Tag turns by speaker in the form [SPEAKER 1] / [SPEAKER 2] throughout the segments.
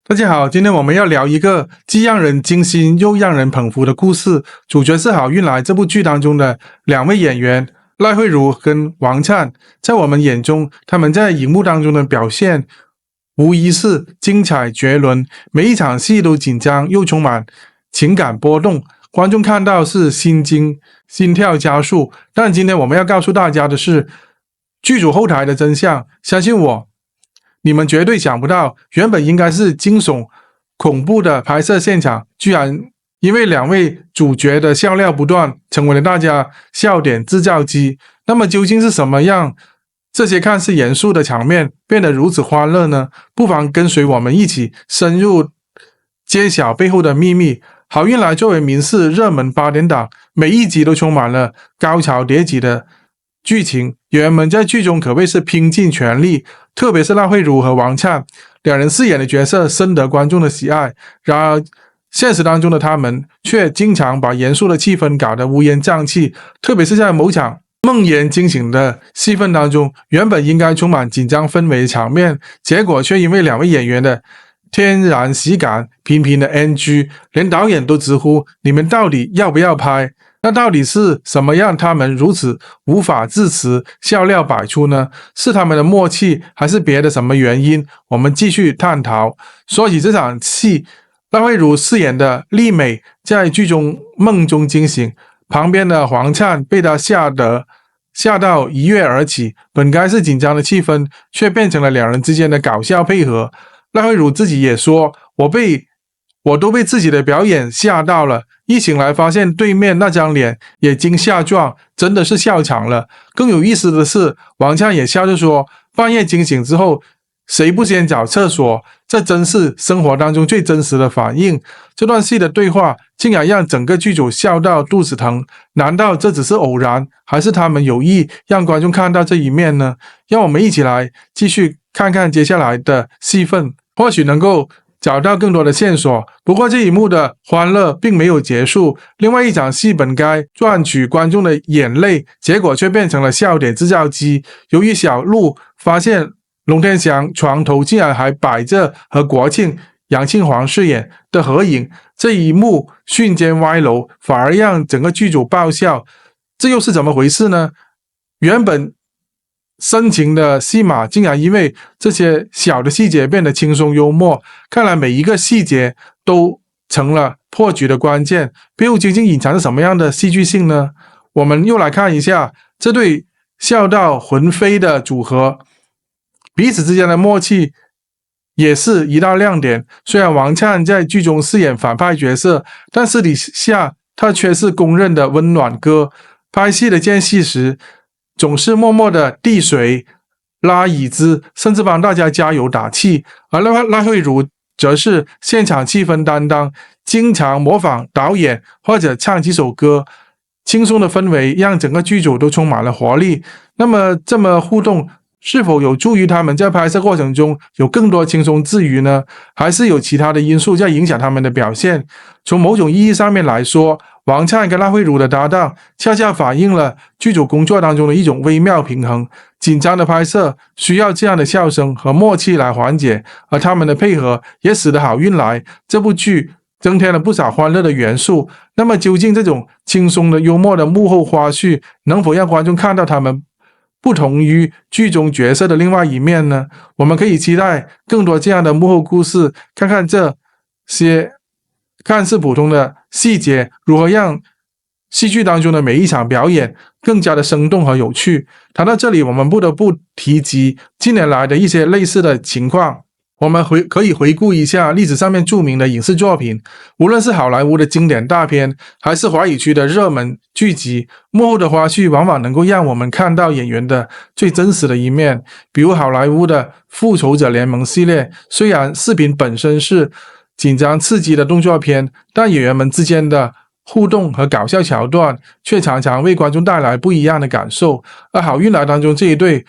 [SPEAKER 1] 大家好，今天我们要聊一个既让人惊心又让人捧腹的故事。主角是《好运来》这部剧当中的两位演员赖慧如跟王灿。在我们眼中，他们在荧幕当中的表现无疑是精彩绝伦，每一场戏都紧张又充满情感波动，观众看到是心惊心跳加速。但今天我们要告诉大家的是剧组后台的真相，相信我，你们绝对想不到，原本应该是惊悚恐怖的拍摄现场，居然因为两位主角的笑料不断，成为了大家笑点制造机。那么究竟是什么样这些看似严肃的场面变得如此欢乐呢？不妨跟随我们一起深入揭晓背后的秘密。好运来作为民视热门8点档，每一集都充满了高潮迭起的剧情，演员们在剧中可谓是拼尽全力，特别是赖慧如和王灿两人饰演的角色深得观众的喜爱。然而现实当中的他们却经常把严肃的气氛搞得乌烟瘴气，特别是在某场梦魇惊醒的戏份当中，原本应该充满紧张氛围的场面，结果却因为两位演员的天然喜感频频的 NG， 连导演都直呼你们到底要不要拍？那到底是什么让他们如此无法自持，笑料百出呢？是他们的默契，还是别的什么原因？我们继续探讨。说起这场戏，赖慧如饰演的丽美在剧中梦中惊醒，旁边的黄灿被她吓到一跃而起，本该是紧张的气氛，却变成了两人之间的搞笑配合。赖慧如自己也说，我都被自己的表演吓到了，一醒来发现对面那张脸也惊吓状，真的是笑场了。更有意思的是，王灿也笑着说，半夜惊醒之后谁不先找厕所，这真是生活当中最真实的反应。这段戏的对话竟然让整个剧组笑到肚子疼，难道这只是偶然，还是他们有意让观众看到这一面呢？让我们一起来继续看看接下来的戏份，或许能够找到更多的线索。不过这一幕的欢乐并没有结束，另外一场戏本该赚取观众的眼泪，结果却变成了笑点制造机。由于小鹿发现龙天祥床头竟然还摆着和国庆杨庆煌饰演的合影，这一幕瞬间歪楼，反而让整个剧组爆笑。这又是怎么回事呢？原本深情的戏码竟然因为这些小的细节变得轻松幽默，看来每一个细节都成了破局的关键，背后究竟隐藏着什么样的戏剧性呢？我们又来看一下这对笑到魂飞的组合，彼此之间的默契也是一大亮点。虽然王灿在剧中饰演反派角色，但私底下他却是公认的温暖哥，拍戏的间隙时总是默默的递水、拉椅子，甚至帮大家加油打气。而赖慧如则是现场气氛担当，经常模仿导演或者唱几首歌，轻松的氛围让整个剧组都充满了活力。那么这么互动是否有助于他们在拍摄过程中有更多轻松自娱呢？还是有其他的因素在影响他们的表现？从某种意义上面来说，王灿跟赖慧如的搭档恰恰反映了剧组工作当中的一种微妙平衡。紧张的拍摄需要这样的笑声和默契来缓解，而他们的配合也使得好运来这部剧增添了不少欢乐的元素。那么究竟这种轻松的幽默的幕后花絮能否让观众看到他们不同于剧中角色的另外一面呢？我们可以期待更多这样的幕后故事，看看这些看似普通的细节如何让戏剧当中的每一场表演更加的生动和有趣。谈到这里，我们不得不提及近年来的一些类似的情况。我们可以回顾一下历史上面著名的影视作品，无论是好莱坞的经典大片，还是华语区的热门剧集，幕后的花絮往往能够让我们看到演员的最真实的一面。比如好莱坞的复仇者联盟系列，虽然视频本身是紧张刺激的动作片，但演员们之间的互动和搞笑桥段却常常为观众带来不一样的感受。而好运来当中这一对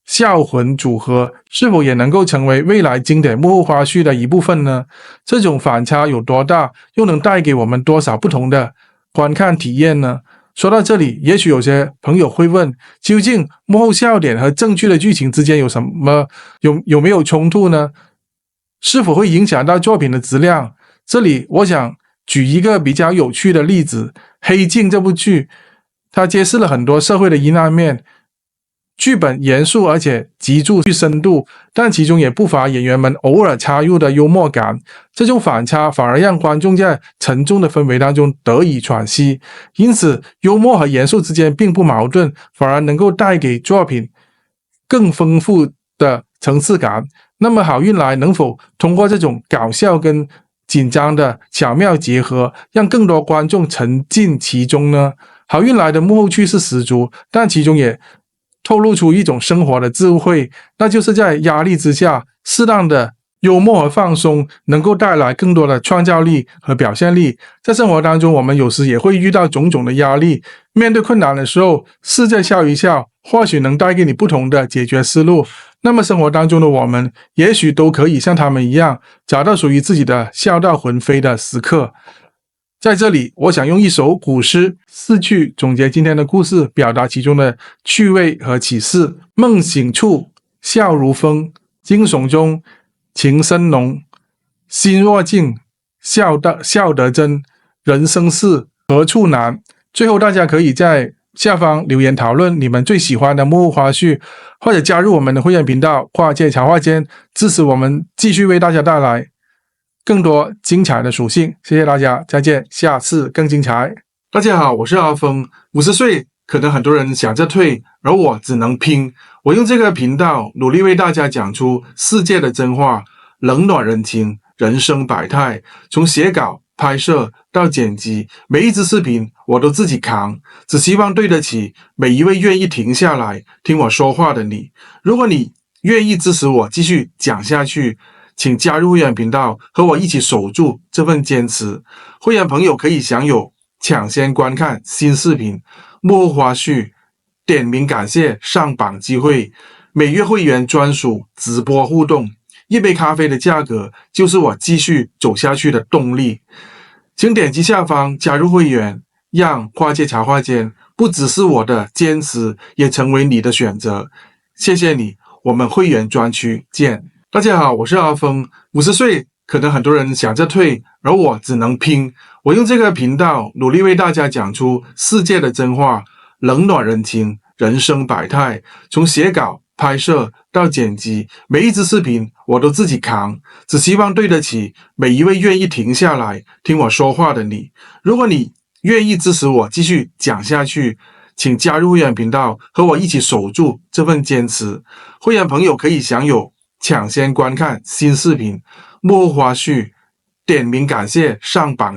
[SPEAKER 1] 笑魂组合是否也能够成为未来经典幕后花絮的一部分呢？这种反差有多大，又能带给我们多少不同的观看体验呢？说到这里，也许有些朋友会问，究竟幕后笑点和正剧的剧情之间有没有冲突呢？是否会影响到作品的质量？这里我想举一个比较有趣的例子，《黑镜》这部剧，它揭示了很多社会的阴暗面。剧本严肃而且极具深度，但其中也不乏演员们偶尔插入的幽默感。这种反差反而让观众在沉重的氛围当中得以喘息。因此，幽默和严肃之间并不矛盾，反而能够带给作品更丰富的层次感。那么，好运来能否通过这种搞笑跟紧张的巧妙结合，让更多观众沉浸其中呢？好运来的幕后趣事十足，但其中也透露出一种生活的智慧，那就是在压力之下，适当的幽默和放松能够带来更多的创造力和表现力。在生活当中，我们有时也会遇到种种的压力，面对困难的时候，试着笑一笑，或许能带给你不同的解决思路。那么生活当中的我们，也许都可以像他们一样，找到属于自己的笑到魂飞的时刻。在这里，我想用一首古诗4句总结今天的故事，表达其中的趣味和启示。梦醒处，笑如风；惊悚中，情深浓。心若静，笑得真。人生事，何处难？最后，大家可以在下方留言讨论你们最喜欢的幕后花絮，或者加入我们的会员频道跨界茶话间，支持我们继续为大家带来更多精彩的属性。谢谢大家，再见，下次更精彩。大家好，我是阿峰，50岁，可能很多人想着退，而我只能拼。我用这个频道努力为大家讲出世界的真话，冷暖人情，人生百态。从写稿、拍摄到剪辑，每一支视频我都自己扛，只希望对得起每一位愿意停下来听我说话的你。如果你愿意支持我继续讲下去，请加入会员频道，和我一起守住这份坚持。会员朋友可以享有抢先观看新视频、幕后花絮、点名感谢上榜机会、每月会员专属直播互动。一杯咖啡的价格就是我继续走下去的动力。请点击下方加入会员，让跨界茶话间不只是我的坚持，也成为你的选择。谢谢你，我们会员专区见。大家好，我是阿峰，50岁，可能很多人想着退，而我只能拼。我用这个频道努力为大家讲出世界的真话，冷暖人情，人生百态。从写稿、拍摄到剪辑，每一支视频我都自己扛，只希望对得起每一位愿意停下来听我说话的你。如果你愿意支持我继续讲下去，请加入会员频道，和我一起守住这份坚持。会员朋友可以享有抢先观看新视频、幕后花絮、点名感谢上榜